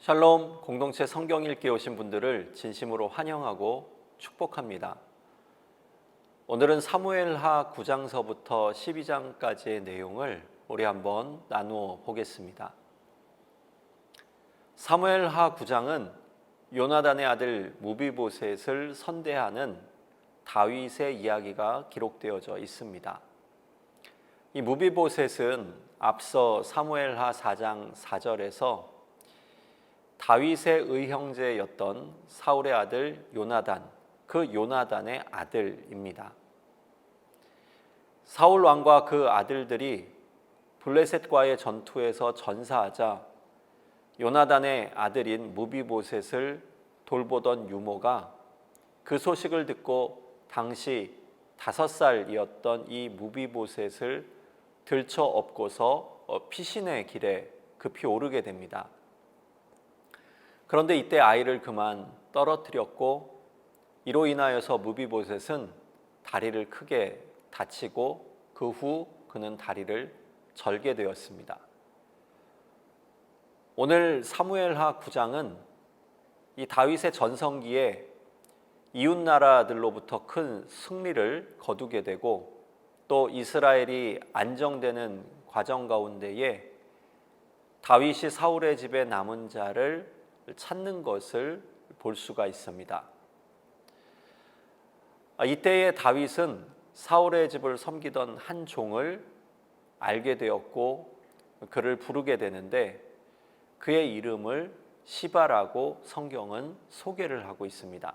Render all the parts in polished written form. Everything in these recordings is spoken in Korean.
샬롬, 공동체 성경 읽기 오신 분들을 진심으로 환영하고 축복합니다. 오늘은 사무엘하 9장서부터 12장까지의 내용을 우리 한번 나누어 보겠습니다. 사무엘하 9장은 요나단의 아들 무비보셋을 선대하는 다윗의 이야기가 기록되어져 있습니다. 이 무비보셋은 앞서 사무엘하 4장 4절에서 다윗의 의형제였던 사울의 아들 요나단, 그 요나단의 아들입니다. 사울 왕과 그 아들들이 블레셋과의 전투에서 전사하자 요나단의 아들인 무비보셋을 돌보던 유모가 그 소식을 듣고 당시 5살이었던 이 무비보셋을 들쳐 업고서 피신의 길에 급히 오르게 됩니다. 그런데 이때 아이를 그만 떨어뜨렸고 이로 인하여서 무비보셋은 다리를 크게 다치고 그 후 그는 다리를 절게 되었습니다. 오늘 사무엘하 9장은 이 다윗의 전성기에 이웃나라들로부터 큰 승리를 거두게 되고 또 이스라엘이 안정되는 과정 가운데에 다윗이 사울의 집에 남은 자를 찾는 것을 볼 수가 있습니다. 이때의 다윗은 사울의 집을 섬기던 한 종을 알게 되었고 그를 부르게 되는데 그의 이름을 시바라고 성경은 소개를 하고 있습니다.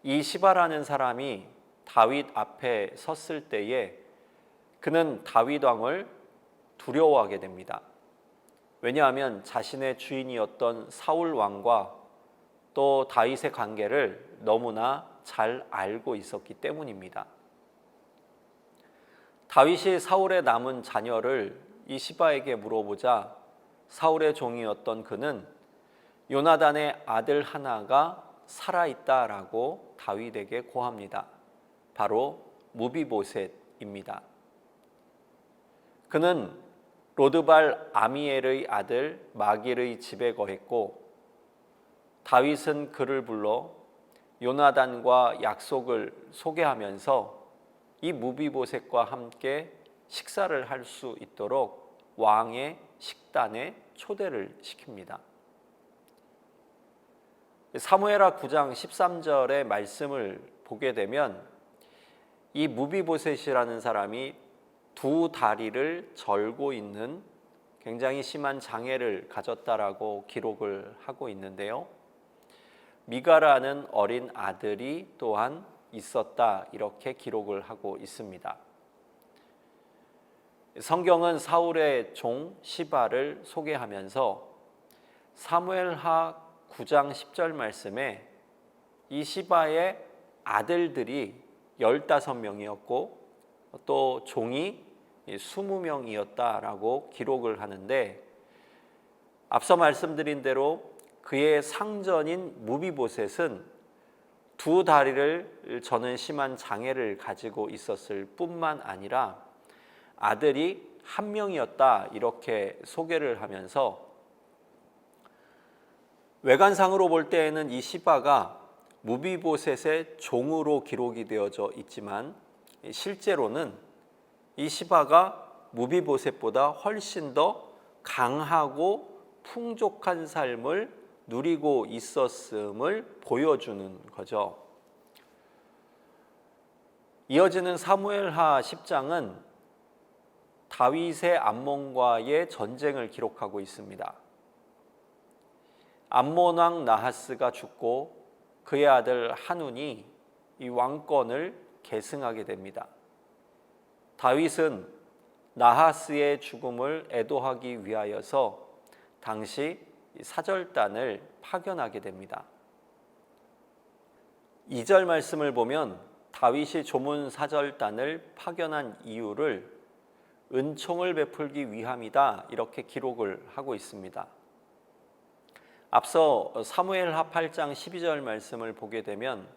이 시바라는 사람이 다윗 앞에 섰을 때에 그는 다윗 왕을 두려워하게 됩니다. 왜냐하면 자신의 주인이었던 사울 왕과 또 다윗의 관계를 너무나 잘 알고 있었기 때문입니다. 다윗이 사울의 남은 자녀를 이 시바에게 물어보자 사울의 종이었던 그는 요나단의 아들 하나가 살아있다라고 다윗에게 고합니다. 바로 무비보셋입니다. 그는 로드발 아미엘의 아들 마길의 집에 거했고 다윗은 그를 불러 요나단과 약속을 소개하면서 이 무비보셋과 함께 식사를 할 수 있도록 왕의 식단에 초대를 시킵니다. 사무엘하 9장 13절의 말씀을 보게 되면 이 무비보셋이라는 사람이 두 다리를 절고 있는 굉장히 심한 장애를 가졌다라고 기록을 하고 있는데요. 미가라는 어린 아들이 또한 있었다 이렇게 기록을 하고 있습니다. 성경은 사울의 종 시바를 소개하면서 사무엘하 9장 10절 말씀에 이 시바의 아들들이 15명이었고 또 종이 20명이었다라고 기록을 하는데 앞서 말씀드린 대로 그의 상전인 무비보셋은 두 다리를 저는 심한 장애를 가지고 있었을 뿐만 아니라 아들이 한 명이었다 이렇게 소개를 하면서 외관상으로 볼 때에는 이 시바가 무비보셋의 종으로 기록이 되어져 있지만 실제로는 이 시바가 무비보셋보다 훨씬 더 강하고 풍족한 삶을 누리고 있었음을 보여주는 거죠. 이어지는 사무엘하 10장은 다윗의 암몬과의 전쟁을 기록하고 있습니다. 암몬 왕 나하스가 죽고 그의 아들 한운이 이 왕권을 계승하게 됩니다. 다윗은 나하스의 죽음을 애도하기 위하여서 당시 사절단을 파견하게 됩니다. 2절 말씀을 보면 다윗이 조문 사절단을 파견한 이유를 은총을 베풀기 위함이다 이렇게 기록을 하고 있습니다. 앞서 사무엘하 8장 12절 말씀을 보게 되면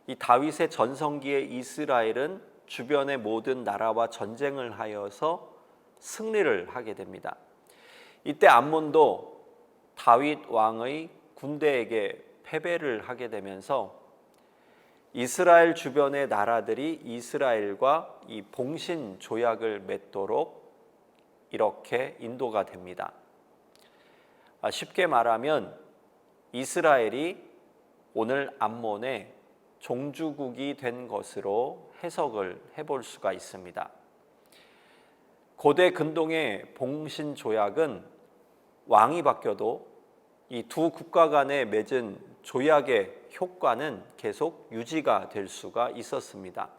이 다윗의 전성기의 이스라엘은 주변의 모든 나라와 전쟁을 하여서 승리를 하게 됩니다. 이때 암몬도 다윗 왕의 군대에게 패배를 하게 되면서 이스라엘 주변의 나라들이 이스라엘과 이 봉신 조약을 맺도록 이렇게 인도가 됩니다. 쉽게 말하면 이스라엘이 오늘 암몬의 종주국이 된 것으로 해석을 해볼 수가 있습니다. 고대 근동의 봉신 조약은 왕이 바뀌어도 이 두 국가 간에 맺은 조약의 효과는 계속 유지가 될 수가 있었습니다.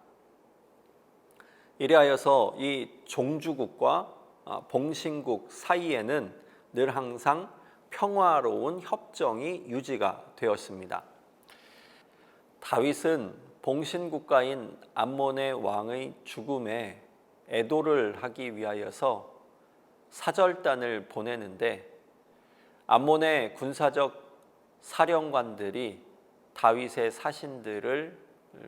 이래하여서 이 종주국과 봉신국 사이에는 늘 항상 평화로운 협정이 유지가 되었습니다. 다윗은 봉신국가인 암몬의 왕의 죽음에 애도를 하기 위하여서 사절단을 보내는데 암몬의 군사적 사령관들이 다윗의 사신들을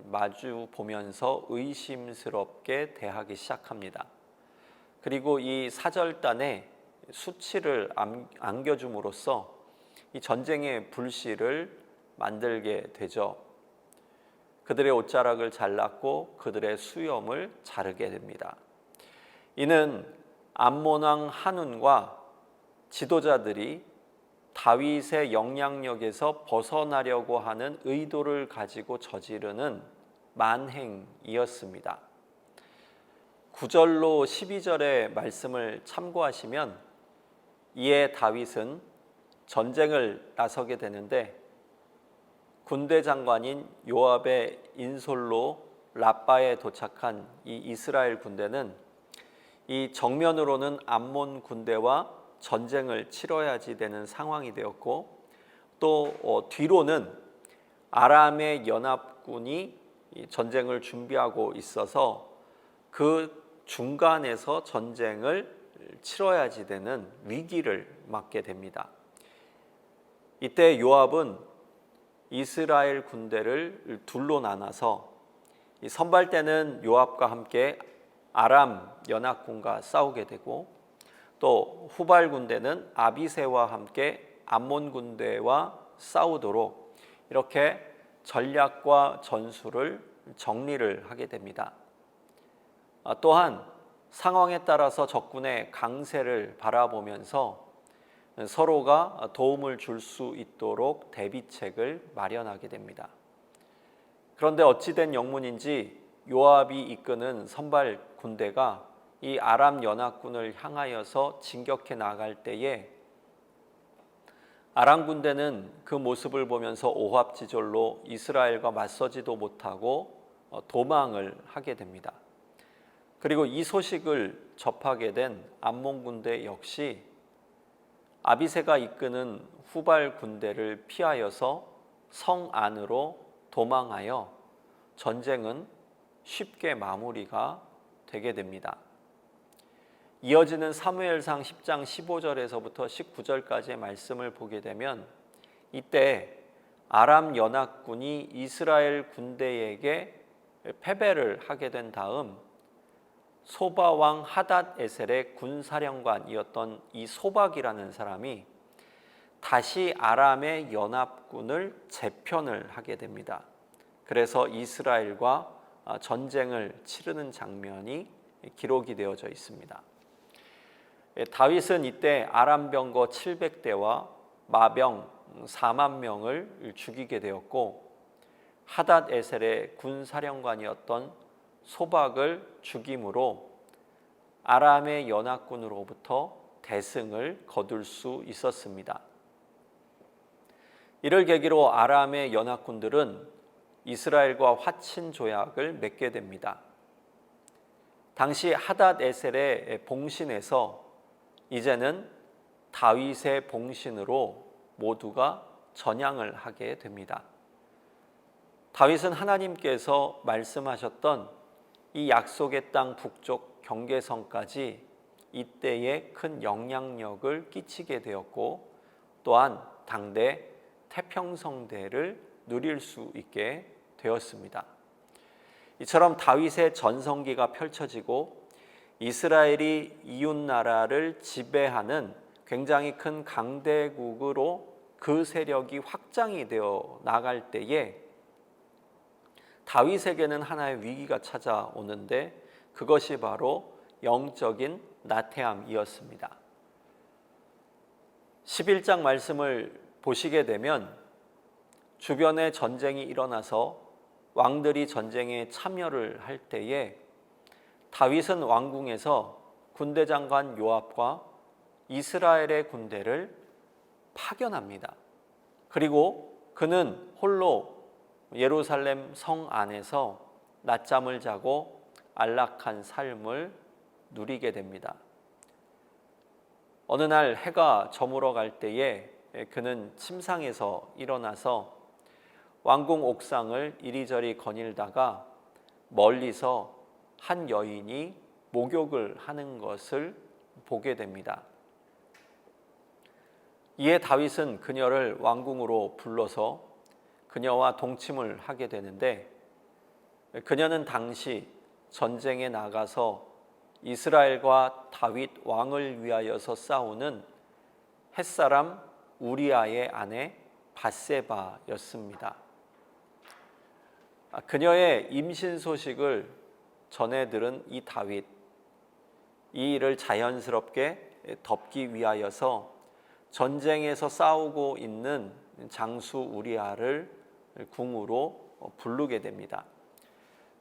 마주 보면서 의심스럽게 대하기 시작합니다. 그리고 이 사절단에 수치를 안겨줌으로써 이 전쟁의 불씨를 만들게 되죠. 그들의 옷자락을 잘랐고 그들의 수염을 자르게 됩니다. 이는 암몬 왕 한운과 지도자들이 다윗의 영향력에서 벗어나려고 하는 의도를 가지고 저지르는 만행이었습니다. 9절로 12절의 말씀을 참고하시면 이에 다윗은 전쟁을 나서게 되는데 군대 장관인 요압의 인솔로 라빠에 도착한 이 이스라엘 군대는 이 정면으로는 암몬 군대와 전쟁을 치러야지 되는 상황이 되었고 또 뒤로는 아람의 연합군이 전쟁을 준비하고 있어서 그 중간에서 전쟁을 치러야지 되는 위기를 맞게 됩니다. 이때 요압은 이스라엘 군대를 둘로 나눠서 이 선발대는 요압과 함께 아람 연합군과 싸우게 되고 또 후발 군대는 아비새와 함께 암몬 군대와 싸우도록 이렇게 전략과 전술을 정리를 하게 됩니다. 또한 상황에 따라서 적군의 강세를 바라보면서 서로가 도움을 줄 수 있도록 대비책을 마련하게 됩니다. 그런데 어찌된 영문인지 요압이 이끄는 선발 군대가 이 아람 연합군을 향하여서 진격해 나갈 때에 아람 군대는 그 모습을 보면서 오합지졸로 이스라엘과 맞서지도 못하고 도망을 하게 됩니다. 그리고 이 소식을 접하게 된 암몬 군대 역시 아비새가 이끄는 후발 군대를 피하여서 성 안으로 도망하여 전쟁은 쉽게 마무리가 되게 됩니다. 이어지는 사무엘상 10장 15절에서부터 19절까지의 말씀을 보게 되면 이때 아람 연합군이 이스라엘 군대에게 패배를 하게 된 다음 소바 왕 하닷 에셀의 군사령관이었던 이 소박이라는 사람이 다시 아람의 연합군을 재편을 하게 됩니다. 그래서 이스라엘과 전쟁을 치르는 장면이 기록이 되어져 있습니다. 다윗은 이때 아람 병거 700대와 마병 4만 명을 죽이게 되었고 하닷 에셀의 군사령관이었던 소박을 죽임으로 아람의 연합군으로부터 대승을 거둘 수 있었습니다. 이를 계기로 아람의 연합군들은 이스라엘과 화친 조약을 맺게 됩니다. 당시 하닷 에셀의 봉신에서 이제는 다윗의 봉신으로 모두가 전향을 하게 됩니다. 다윗은 하나님께서 말씀하셨던 이 약속의 땅 북쪽 경계선까지 이때에 큰 영향력을 끼치게 되었고 또한 당대 태평성대를 누릴 수 있게 되었습니다. 이처럼 다윗의 전성기가 펼쳐지고 이스라엘이 이웃나라를 지배하는 굉장히 큰 강대국으로 그 세력이 확장이 되어 나갈 때에 다윗에게는 하나의 위기가 찾아오는데 그것이 바로 영적인 나태함이었습니다. 11장 말씀을 보시게 되면 주변에 전쟁이 일어나서 왕들이 전쟁에 참여를 할 때에 다윗은 왕궁에서 군대장관 요압과 이스라엘의 군대를 파견합니다. 그리고 그는 홀로 예루살렘 성 안에서 낮잠을 자고 안락한 삶을 누리게 됩니다. 어느 날 해가 저물어 갈 때에 그는 침상에서 일어나서 왕궁 옥상을 이리저리 거닐다가 멀리서 한 여인이 목욕을 하는 것을 보게 됩니다. 이에 다윗은 그녀를 왕궁으로 불러서 그녀와 동침을 하게 되는데 그녀는 당시 전쟁에 나가서 이스라엘과 다윗 왕을 위하여서 싸우는 햇사람 우리아의 아내 밧세바였습니다. 그녀의 임신 소식을 전해 들은 이 다윗, 이 일을 자연스럽게 덮기 위하여서 전쟁에서 싸우고 있는 장수 우리아를 궁으로 부르게 됩니다.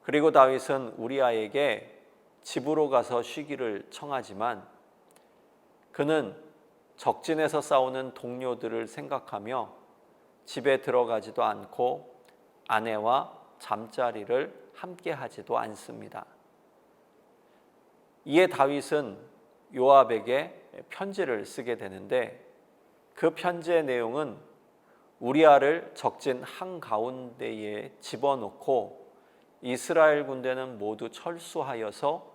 그리고 다윗은 우리아에게 집으로 가서 쉬기를 청하지만 그는 적진에서 싸우는 동료들을 생각하며 집에 들어가지도 않고 아내와 잠자리를 함께 하지도 않습니다. 이에 다윗은 요압에게 편지를 쓰게 되는데 그 편지의 내용은 우리아를 적진 한가운데에 집어넣고 이스라엘 군대는 모두 철수하여서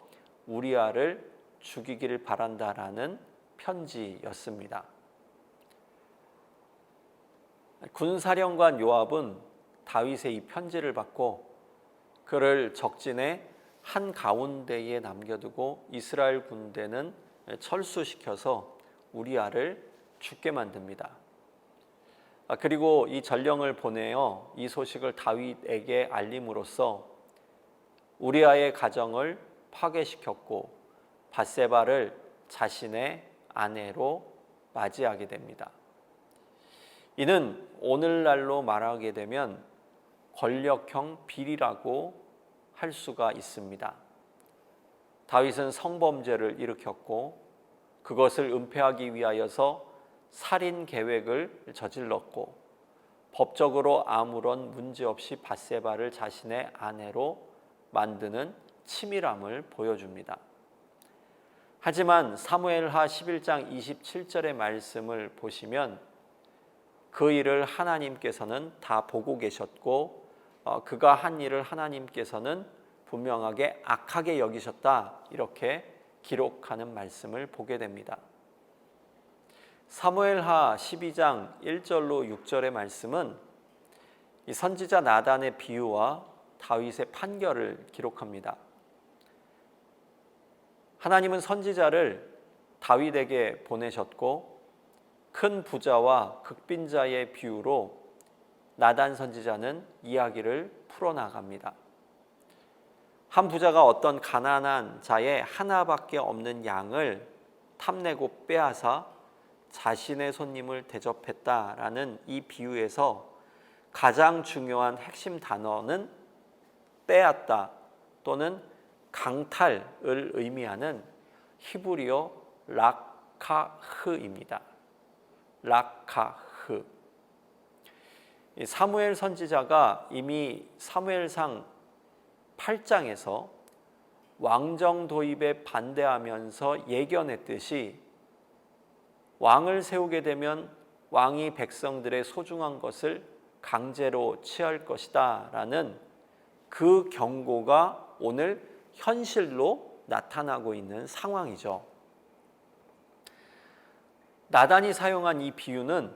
우리아를 죽이기를 바란다라는 편지였습니다. 군사령관 요압은 다윗의 이 편지를 받고 그를 적진의 한가운데에 남겨두고 이스라엘 군대는 철수시켜서 우리아를 죽게 만듭니다. 그리고 이 전령을 보내어 이 소식을 다윗에게 알림으로써 우리아의 가정을 파괴시켰고 밧세바를 자신의 아내로 맞이하게 됩니다. 이는 오늘날로 말하게 되면 권력형 비리라고 할 수가 있습니다. 다윗은 성범죄를 일으켰고 그것을 은폐하기 위하여서 살인 계획을 저질렀고 법적으로 아무런 문제 없이 밧세바를 자신의 아내로 만드는 치밀함을 보여줍니다. 하지만 사무엘하 11장 27절의 말씀을 보시면 그 일을 하나님께서는 다 보고 계셨고 그가 한 일을 하나님께서는 분명하게 악하게 여기셨다 이렇게 기록하는 말씀을 보게 됩니다. 사무엘하 12장 1절로 6절의 말씀은 이 선지자 나단의 비유와 다윗의 판결을 기록합니다. 하나님은 선지자를 다윗에게 보내셨고 큰 부자와 극빈자의 비유로 나단 선지자는 이야기를 풀어나갑니다. 한 부자가 어떤 가난한 자의 하나밖에 없는 양을 탐내고 빼앗아 자신의 손님을 대접했다라는 이 비유에서 가장 중요한 핵심 단어는 빼앗다 또는 강탈을 의미하는 히브리어 락카흐입니다. 락카흐. 사무엘 선지자가 이미 사무엘상 8장에서 왕정 도입에 반대하면서 예견했듯이 왕을 세우게 되면 왕이 백성들의 소중한 것을 강제로 취할 것이다 라는 그 경고가 오늘 현실로 나타나고 있는 상황이죠. 나단이 사용한 이 비유는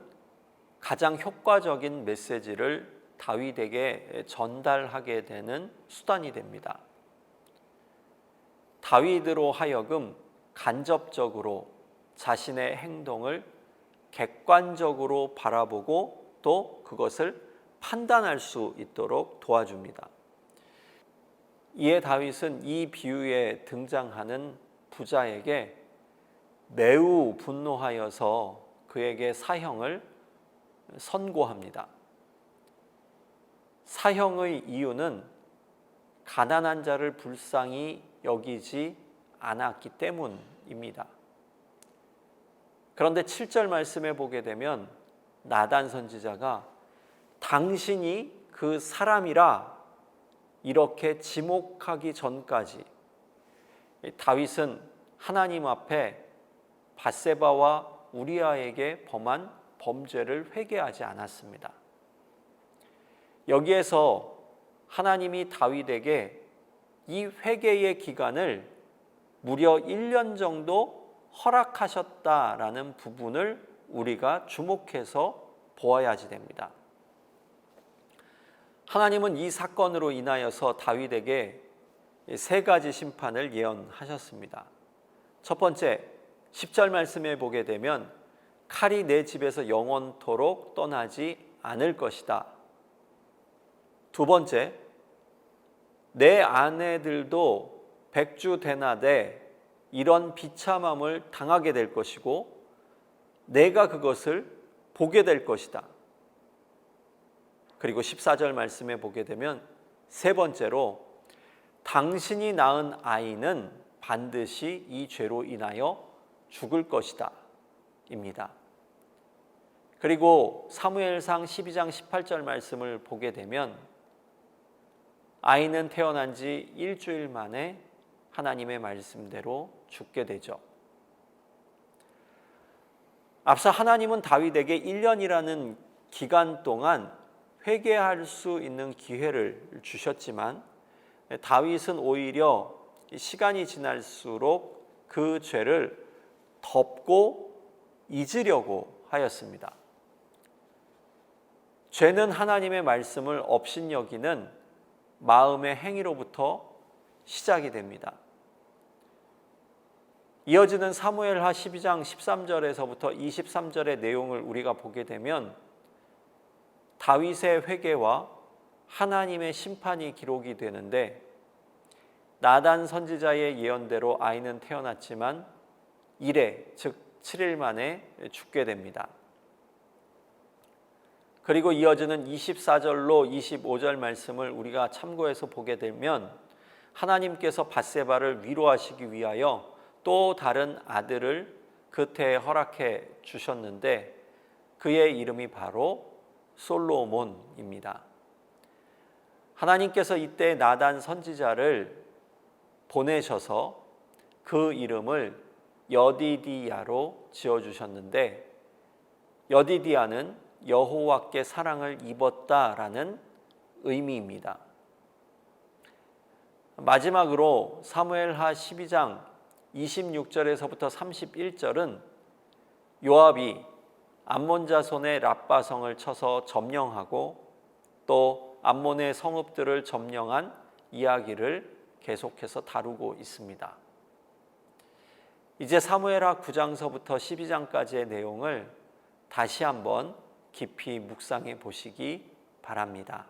가장 효과적인 메시지를 다윗에게 전달하게 되는 수단이 됩니다. 다윗으로 하여금 간접적으로 자신의 행동을 객관적으로 바라보고 또 그것을 판단할 수 있도록 도와줍니다. 이에 다윗은 이 비유에 등장하는 부자에게 매우 분노하여서 그에게 사형을 선고합니다. 사형의 이유는 가난한 자를 불쌍히 여기지 않았기 때문입니다. 그런데 7절 말씀에 보게 되면 나단 선지자가 당신이 그 사람이라 이렇게 지목하기 전까지 다윗은 하나님 앞에 밧세바와 우리아에게 범한 범죄를 회개하지 않았습니다. 여기에서 하나님이 다윗에게 이 회개의 기간을 무려 1년 정도 허락하셨다라는 부분을 우리가 주목해서 보아야지 됩니다. 하나님은 이 사건으로 인하여서 다윗에게 세 가지 심판을 예언하셨습니다. 첫 번째, 10절 말씀에 보게 되면 칼이 내 집에서 영원토록 떠나지 않을 것이다. 두 번째, 내 아내들도 백주되나되 이런 비참함을 당하게 될 것이고 내가 그것을 보게 될 것이다. 그리고 14절 말씀에 보게 되면 세 번째로 당신이 낳은 아이는 반드시 이 죄로 인하여 죽을 것이다 입니다. 그리고 사무엘상 12장 18절 말씀을 보게 되면 아이는 태어난 지 일주일 만에 하나님의 말씀대로 죽게 되죠. 앞서 하나님은 다윗에게 1년이라는 기간 동안 회개할 수 있는 기회를 주셨지만 다윗은 오히려 시간이 지날수록 그 죄를 덮고 잊으려고 하였습니다. 죄는 하나님의 말씀을 업신여기는 마음의 행위로부터 시작이 됩니다. 이어지는 사무엘하 12장 13절에서부터 23절의 내용을 우리가 보게 되면 다윗의 회개와 하나님의 심판이 기록이 되는데 나단 선지자의 예언대로 아이는 태어났지만 이래 즉 7일 만에 죽게 됩니다. 그리고 이어지는 24절로 25절 말씀을 우리가 참고해서 보게 되면 하나님께서 밧세바를 위로하시기 위하여 또 다른 아들을 그때에 허락해 주셨는데 그의 이름이 바로 솔로몬입니다. 하나님께서 이때 나단 선지자를 보내셔서 그 이름을 여디디야로 지어주셨는데 여디디야는 여호와께 사랑을 입었다라는 의미입니다. 마지막으로 사무엘하 12장 26절에서부터 31절은 요압이 암몬 자손의 랍바성을 쳐서 점령하고 또 암몬의 성읍들을 점령한 이야기를 계속해서 다루고 있습니다. 이제 사무엘하 9장서부터 12장까지의 내용을 다시 한번 깊이 묵상해 보시기 바랍니다.